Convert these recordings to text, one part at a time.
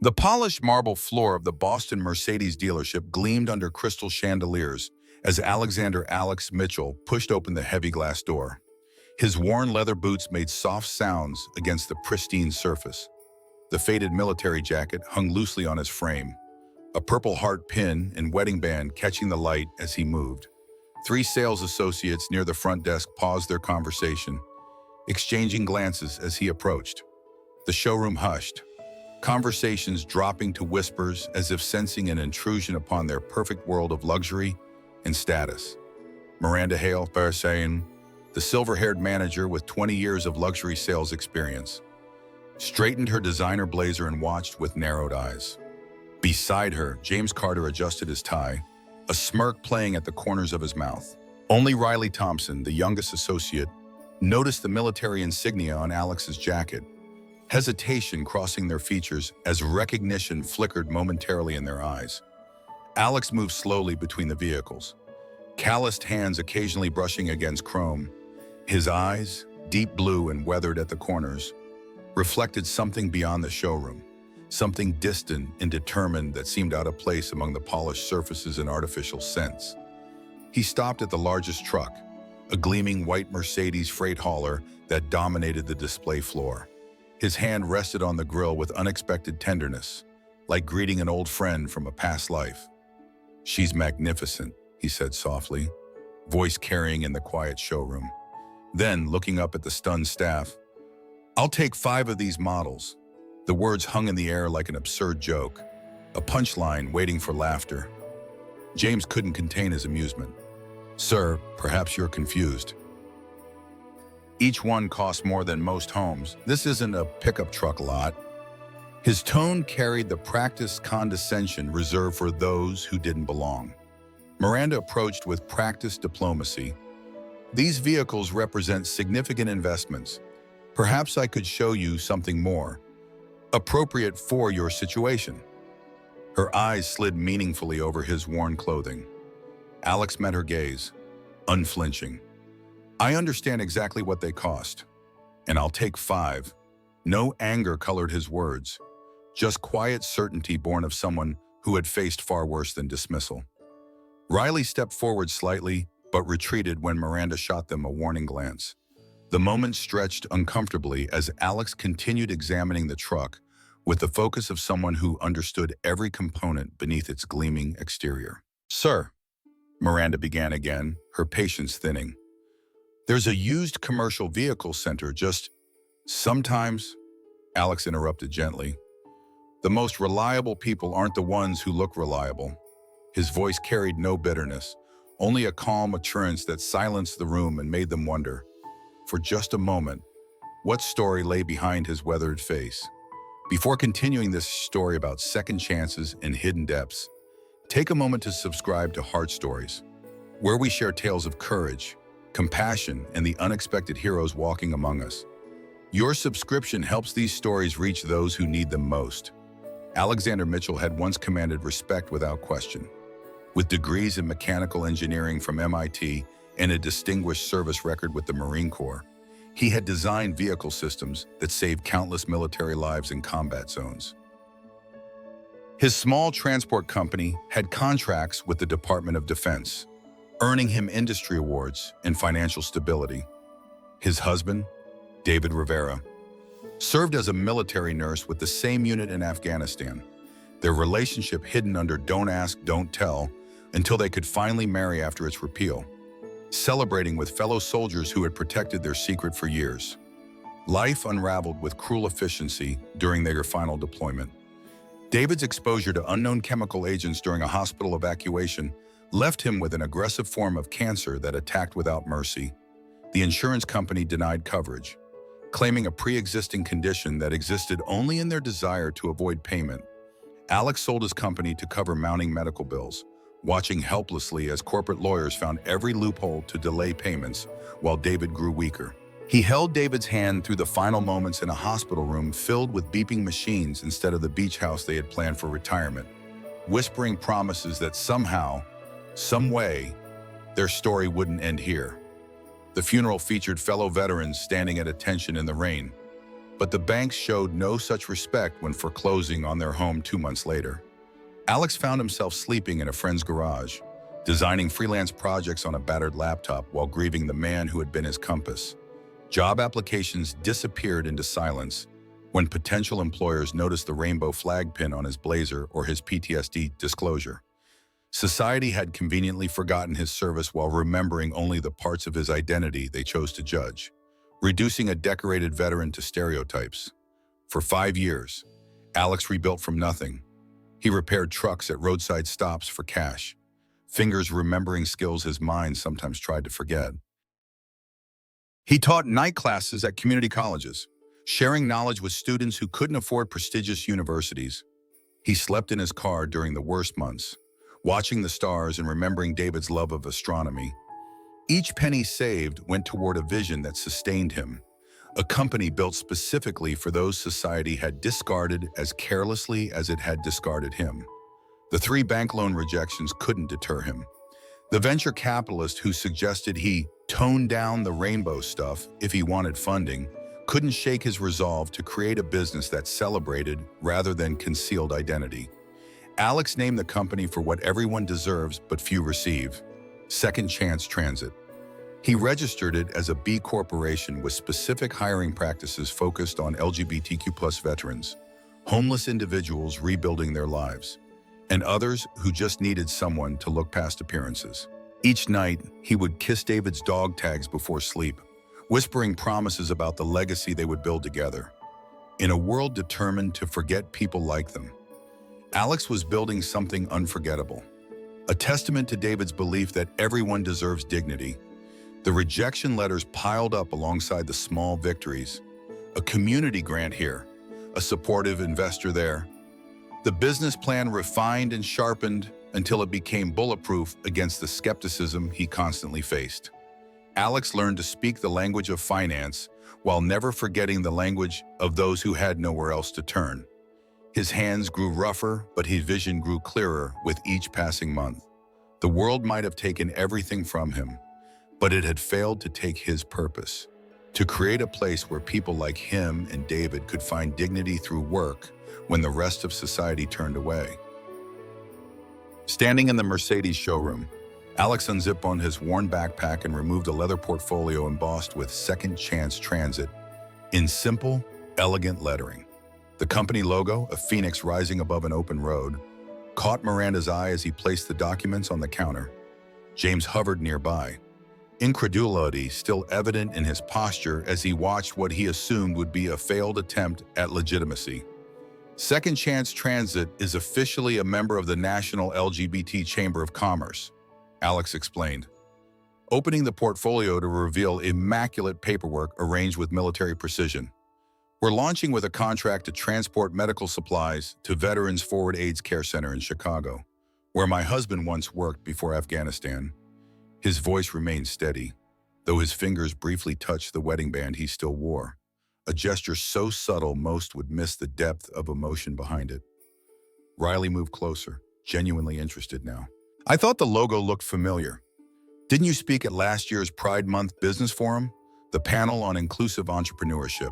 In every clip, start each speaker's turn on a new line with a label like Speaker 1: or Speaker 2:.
Speaker 1: The polished marble floor of the Boston Mercedes dealership gleamed under crystal chandeliers as Alexander Alex Mitchell pushed open the heavy glass door. His worn leather boots made soft sounds against the pristine surface. The faded military jacket hung loosely on his frame, a Purple Heart pin and wedding band catching the light as he moved. Three sales associates near the front desk paused their conversation, exchanging glances as he approached. The showroom hushed, conversations dropping to whispers as if sensing an intrusion upon their perfect world of luxury and status. Miranda Hale Farsain, the silver-haired manager with 20 years of luxury sales experience, straightened her designer blazer and watched with narrowed eyes. Beside her, James Carter adjusted his tie, a smirk playing at the corners of his mouth. Only Riley Thompson, the youngest associate, noticed the military insignia on Alex's jacket, hesitation crossing their features as recognition flickered momentarily in their eyes. Alex moved slowly between the vehicles, calloused hands occasionally brushing against chrome. His eyes, deep blue and weathered at the corners, reflected something beyond the showroom, something distant and determined that seemed out of place among the polished surfaces and artificial scents. He stopped at the largest truck, a gleaming white Mercedes freight hauler that dominated the display floor. His hand rested on the grille with unexpected tenderness, like greeting an old friend from a past life. "She's magnificent," he said softly, voice carrying in the quiet showroom. Then, looking up at the stunned staff, "I'll take 5 of these models." The words hung in the air like an absurd joke, a punchline waiting for laughter. James couldn't contain his amusement. "Sir, perhaps you're confused. Each one costs more than most homes. This isn't a pickup truck lot." His tone carried the practiced condescension reserved for those who didn't belong. Miranda approached with practiced diplomacy. "These vehicles represent significant investments. Perhaps I could show you something more appropriate for your situation." Her eyes slid meaningfully over his worn clothing. Alex met her gaze, unflinching. "I understand exactly what they cost, and I'll take 5. No anger colored his words, just quiet certainty born of someone who had faced far worse than dismissal. Riley stepped forward slightly, but retreated when Miranda shot them a warning glance. The moment stretched uncomfortably as Alex continued examining the truck with the focus of someone who understood every component beneath its gleaming exterior. "Sir," Miranda began again, her patience thinning. "There's a used commercial vehicle center just..." "Sometimes," Alex interrupted gently, "the most reliable people aren't the ones who look reliable." His voice carried no bitterness, only a calm assurance that silenced the room and made them wonder, for just a moment, what story lay behind his weathered face. Before continuing this story about second chances and hidden depths, take a moment to subscribe to Heart Stories, where we share tales of courage, compassion, and the unexpected heroes walking among us. Your subscription helps these stories reach those who need them most. Alexander Mitchell had once commanded respect without question. With degrees in mechanical engineering from MIT and a distinguished service record with the Marine Corps, he had designed vehicle systems that saved countless military lives in combat zones. His small transport company had contracts with the Department of Defense, earning him industry awards and financial stability. His husband, David Rivera, served as a military nurse with the same unit in Afghanistan, their relationship hidden under "don't ask, don't tell," until they could finally marry after its repeal, celebrating with fellow soldiers who had protected their secret for years. Life unraveled with cruel efficiency during their final deployment. David's exposure to unknown chemical agents during a hospital evacuation left him with an aggressive form of cancer that attacked without mercy. The insurance company denied coverage, claiming a pre-existing condition that existed only in their desire to avoid payment. Alex sold his company to cover mounting medical bills, watching helplessly as corporate lawyers found every loophole to delay payments while David grew weaker. He held David's hand through the final moments in a hospital room filled with beeping machines instead of the beach house they had planned for retirement, whispering promises that somehow, some way, their story wouldn't end here. The funeral featured fellow veterans standing at attention in the rain, But the banks showed no such respect when foreclosing on their home 2 months later. Alex found himself sleeping in a friend's garage, designing freelance projects on a battered laptop while grieving the man who had been his compass. Job applications disappeared into silence when potential employers noticed the rainbow flag pin on his blazer or his PTSD disclosure. Society had conveniently forgotten his service while remembering only the parts of his identity they chose to judge, reducing a decorated veteran to stereotypes. For 5 years, Alex rebuilt from nothing. He repaired trucks at roadside stops for cash, fingers remembering skills his mind sometimes tried to forget. He taught night classes at community colleges, sharing knowledge with students who couldn't afford prestigious universities. He slept in his car during the worst months, watching the stars and remembering David's love of astronomy. Each penny saved went toward a vision that sustained him, a company built specifically for those society had discarded as carelessly as it had discarded him. The 3 bank loan rejections couldn't deter him. The venture capitalist who suggested he tone down the rainbow stuff if he wanted funding couldn't shake his resolve to create a business that celebrated rather than concealed identity. Alex named the company for what everyone deserves but few receive: Second Chance Transit. He registered it as a B corporation with specific hiring practices focused on LGBTQ+ veterans, homeless individuals rebuilding their lives, and others who just needed someone to look past appearances. Each night, he would kiss David's dog tags before sleep, whispering promises about the legacy they would build together. In a world determined to forget people like them, Alex was building something unforgettable, a testament to David's belief that everyone deserves dignity. The rejection letters piled up alongside the small victories. A community grant here, a supportive investor there. The business plan refined and sharpened until it became bulletproof against the skepticism he constantly faced. Alex learned to speak the language of finance while never forgetting the language of those who had nowhere else to turn. His hands grew rougher, but his vision grew clearer with each passing month. The world might have taken everything from him, but it had failed to take his purpose: to create a place where people like him and David could find dignity through work when the rest of society turned away. Standing in the Mercedes showroom, Alex unzipped on his worn backpack and removed a leather portfolio embossed with Second Chance Transit in simple, elegant lettering. The company logo, a phoenix rising above an open road, caught Miranda's eye as he placed the documents on the counter. James hovered nearby, incredulity still evident in his posture as he watched what he assumed would be a failed attempt at legitimacy. Second Chance Transit is officially a member of the National LGBT Chamber of Commerce, Alex explained, opening the portfolio to reveal immaculate paperwork arranged with military precision. We're launching with a contract to transport medical supplies to Veterans Forward AIDS Care Center in Chicago, where my husband once worked before Afghanistan. His voice remained steady, though his fingers briefly touched the wedding band he still wore, a gesture so subtle most would miss the depth of emotion behind it. Riley moved closer, genuinely interested now. I thought the logo looked familiar. Didn't you speak at last year's Pride Month Business Forum, the panel on inclusive entrepreneurship?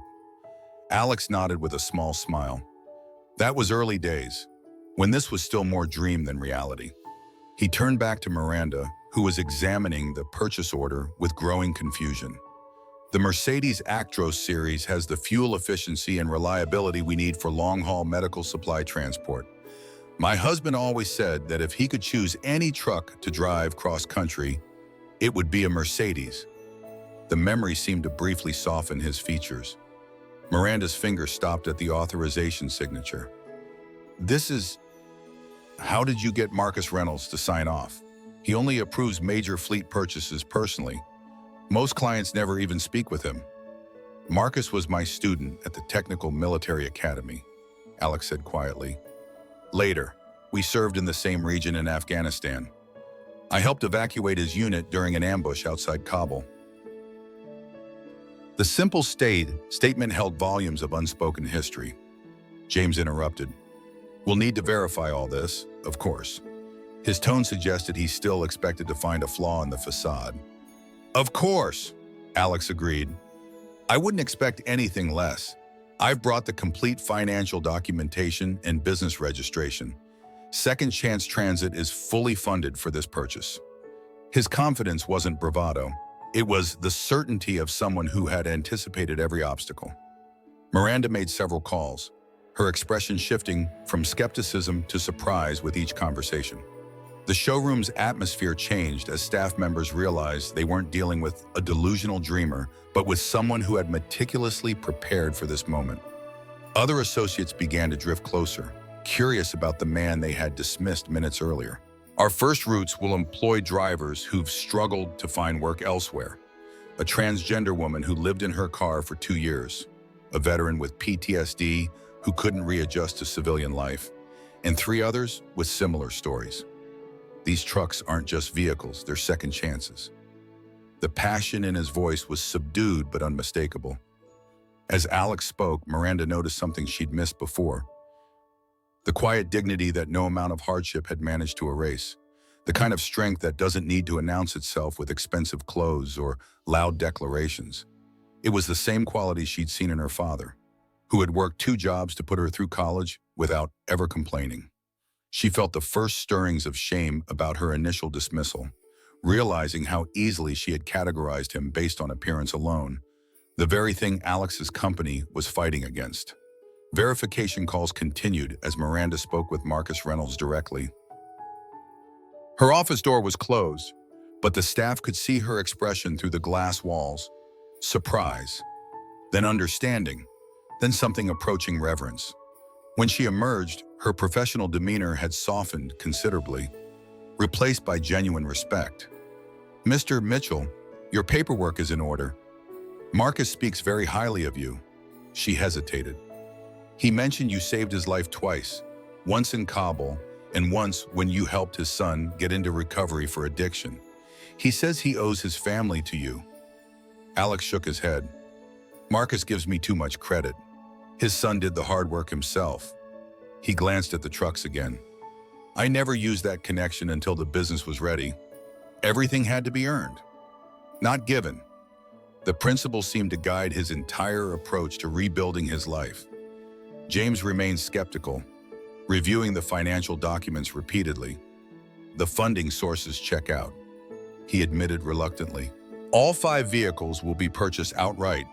Speaker 1: Alex nodded with a small smile. That was early days, when this was still more dream than reality. He turned back to Miranda, who was examining the purchase order with growing confusion. The Mercedes Actros series has the fuel efficiency and reliability we need for long-haul medical supply transport. My husband always said that if he could choose any truck to drive cross-country, it would be a Mercedes. The memory seemed to briefly soften his features. Miranda's finger stopped at the authorization signature. How did you get Marcus Reynolds to sign off? He only approves major fleet purchases personally. Most clients never even speak with him. Marcus was my student at the Technical Military Academy, Alex said quietly. Later, we served in the same region in Afghanistan. I helped evacuate his unit during an ambush outside Kabul. The simple statement held volumes of unspoken history. James interrupted. We'll need to verify all this, of course. His tone suggested he still expected to find a flaw in the facade. Of course, Alex agreed. I wouldn't expect anything less. I've brought the complete financial documentation and business registration. Second Chance Transit is fully funded for this purchase. His confidence wasn't bravado. It was the certainty of someone who had anticipated every obstacle. Miranda made several calls, her expression shifting from skepticism to surprise with each conversation. The showroom's atmosphere changed as staff members realized they weren't dealing with a delusional dreamer, but with someone who had meticulously prepared for this moment. Other associates began to drift closer, curious about the man they had dismissed minutes earlier. Our first routes will employ drivers who've struggled to find work elsewhere. A transgender woman who lived in her car for 2 years, a veteran with PTSD who couldn't readjust to civilian life, and 3 others with similar stories. These trucks aren't just vehicles, they're second chances. The passion in his voice was subdued but unmistakable. As Alex spoke, Miranda noticed something she'd missed before. The quiet dignity that no amount of hardship had managed to erase. The kind of strength that doesn't need to announce itself with expensive clothes or loud declarations. It was the same quality she'd seen in her father, who had worked 2 jobs to put her through college without ever complaining. She felt the first stirrings of shame about her initial dismissal, realizing how easily she had categorized him based on appearance alone, the very thing Alex's company was fighting against. Verification calls continued as Miranda spoke with Marcus Reynolds directly. Her office door was closed, but the staff could see her expression through the glass walls. Surprise, then understanding, then something approaching reverence. When she emerged, her professional demeanor had softened considerably, replaced by genuine respect. "Mr. Mitchell, your paperwork is in order. Marcus speaks very highly of you." She hesitated. "He mentioned you saved his life twice, once in Kabul and once when you helped his son get into recovery for addiction. He says he owes his family to you." Alex shook his head. "Marcus gives me too much credit. His son did the hard work himself." He glanced at the trucks again. "I never used that connection until the business was ready. Everything had to be earned, not given." The principle seemed to guide his entire approach to rebuilding his life. James remained skeptical, reviewing the financial documents repeatedly. "The funding sources check out," he admitted reluctantly. "All 5 vehicles will be purchased outright.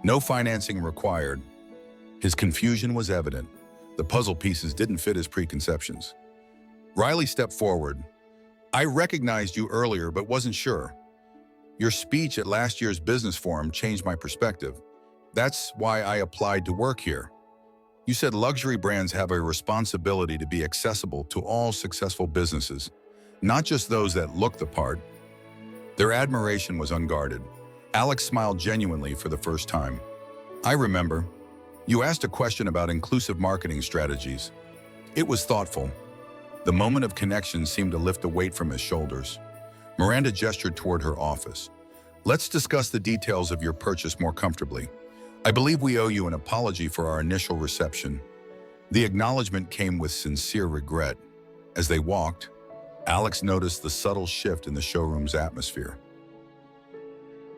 Speaker 1: No financing required." His confusion was evident. The puzzle pieces didn't fit his preconceptions. Riley stepped forward. "I recognized you earlier but wasn't sure. Your speech at last year's business forum changed my perspective. That's why I applied to work here. You said luxury brands have a responsibility to be accessible to all successful businesses, not just those that look the part." Their admiration was unguarded. Alex smiled genuinely for the first time. "I remember. You asked a question about inclusive marketing strategies. It was thoughtful." The moment of connection seemed to lift a weight from his shoulders. Miranda gestured toward her office. "Let's discuss the details of your purchase more comfortably. I believe we owe you an apology for our initial reception." The acknowledgement came with sincere regret. As they walked, Alex noticed the subtle shift in the showroom's atmosphere.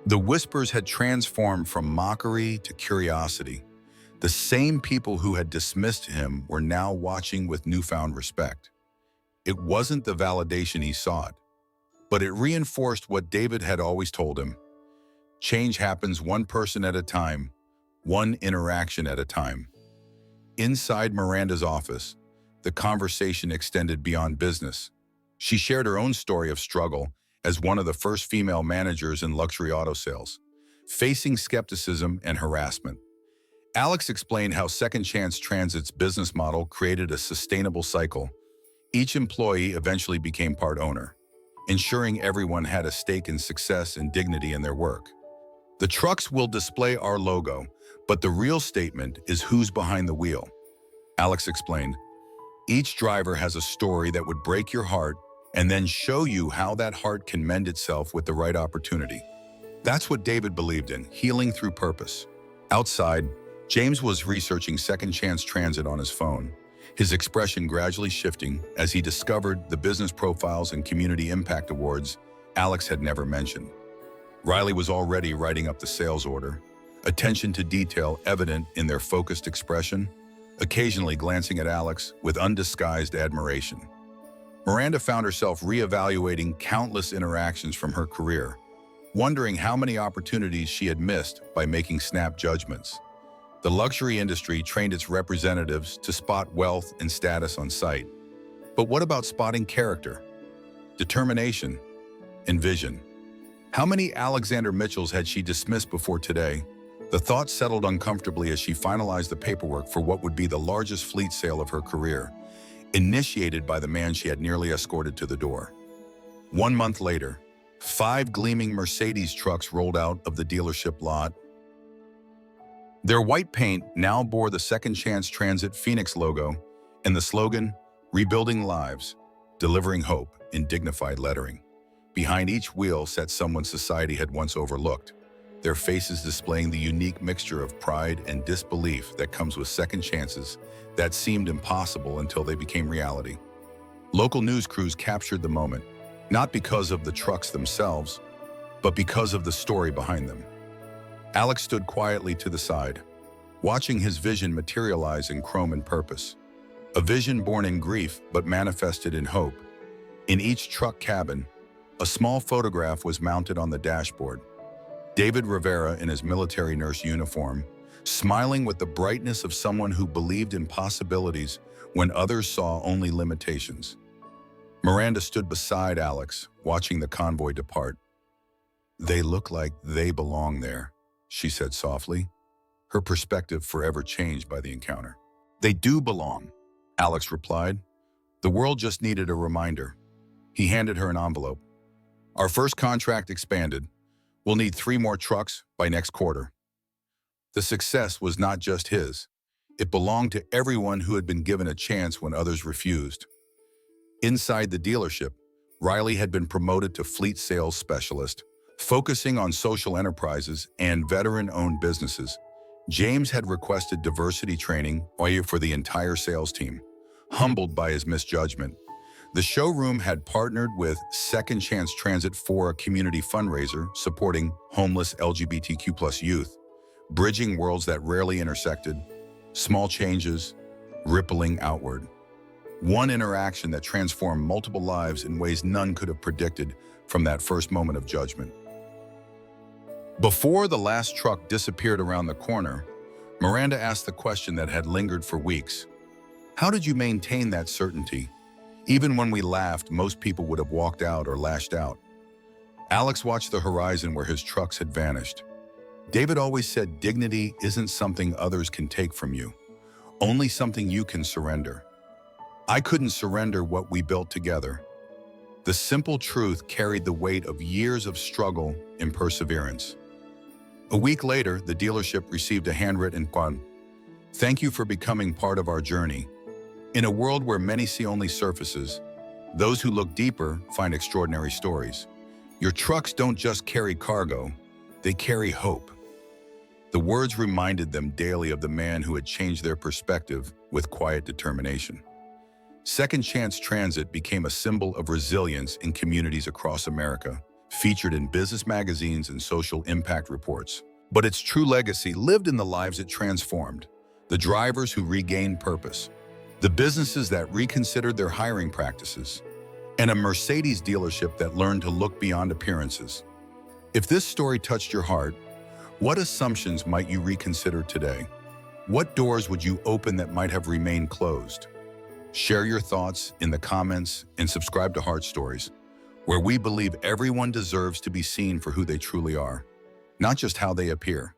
Speaker 1: The whispers had transformed from mockery to curiosity. The same people who had dismissed him were now watching with newfound respect. It wasn't the validation he sought, but it reinforced what David had always told him. Change happens one person at a time, one interaction at a time. Inside Miranda's office, the conversation extended beyond business. She shared her own story of struggle as one of the first female managers in luxury auto sales, facing skepticism and harassment. Alex explained how Second Chance Transit's business model created a sustainable cycle. Each employee eventually became part owner, ensuring everyone had a stake in success and dignity in their work. "The trucks will display our logo, but the real statement is who's behind the wheel," Alex explained. "Each driver has a story that would break your heart and then show you how that heart can mend itself with the right opportunity." That's what David believed in, healing through purpose. Outside, James was researching Second Chance Transit on his phone, his expression gradually shifting as he discovered the business profiles and community impact awards Alex had never mentioned. Riley was already writing up the sales order. attention to detail evident in their focused expression, occasionally glancing at Alex with undisguised admiration. Miranda found herself reevaluating countless interactions from her career, wondering how many opportunities she had missed by making snap judgments. The luxury industry trained its representatives to spot wealth and status on sight. But what about spotting character, determination, and vision? How many Alexander Mitchells had she dismissed before today? The thought settled uncomfortably as she finalized the paperwork for what would be the largest fleet sale of her career, initiated by the man she had nearly escorted to the door. 1 month later, 5 gleaming Mercedes trucks rolled out of the dealership lot. Their white paint now bore the Second Chance Transit Phoenix logo and the slogan, "Rebuilding Lives, Delivering Hope," in dignified lettering. Behind each wheel sat someone society had once overlooked, their faces displaying the unique mixture of pride and disbelief that comes with second chances that seemed impossible until they became reality. Local news crews captured the moment, not because of the trucks themselves, but because of the story behind them. Alex stood quietly to the side, watching his vision materialize in chrome and purpose. A vision born in grief but manifested in hope. In each truck cabin, a small photograph was mounted on the dashboard. David Rivera in his military nurse uniform, smiling with the brightness of someone who believed in possibilities when others saw only limitations. Miranda stood beside Alex, watching the convoy depart. "They look like they belong there," she said softly, her perspective forever changed by the encounter. "They do belong," Alex replied. "The world just needed a reminder." He handed her an envelope. "Our first contract expanded. We'll need 3 more trucks by next quarter." The success was not just his. It belonged to everyone who had been given a chance when others refused. Inside the dealership, Riley had been promoted to fleet sales specialist, focusing on social enterprises and veteran-owned businesses. James had requested diversity training for the entire sales team, humbled by his misjudgment. The showroom had partnered with Second Chance Transit for a community fundraiser supporting homeless LGBTQ+ youth, bridging worlds that rarely intersected, small changes, rippling outward. One interaction that transformed multiple lives in ways none could have predicted from that first moment of judgment. Before the last truck disappeared around the corner, Miranda asked the question that had lingered for weeks. "How did you maintain that certainty? Even when we laughed, most people would have walked out or lashed out." Alex watched the horizon where his trucks had vanished. "David always said dignity isn't something others can take from you, only something you can surrender. I couldn't surrender what we built together." The simple truth carried the weight of years of struggle and perseverance. A week later, the dealership received a handwritten quote. "Thank you for becoming part of our journey. In a world where many see only surfaces, those who look deeper find extraordinary stories. Your trucks don't just carry cargo, they carry hope." The words reminded them daily of the man who had changed their perspective with quiet determination. Second Chance Transit became a symbol of resilience in communities across America, featured in business magazines and social impact reports. But its true legacy lived in the lives it transformed, the drivers who regained purpose, the businesses that reconsidered their hiring practices, and a Mercedes dealership that learned to look beyond appearances. If this story touched your heart, what assumptions might you reconsider today? What doors would you open that might have remained closed? Share your thoughts in the comments and subscribe to Heart Stories, where we believe everyone deserves to be seen for who they truly are, not just how they appear.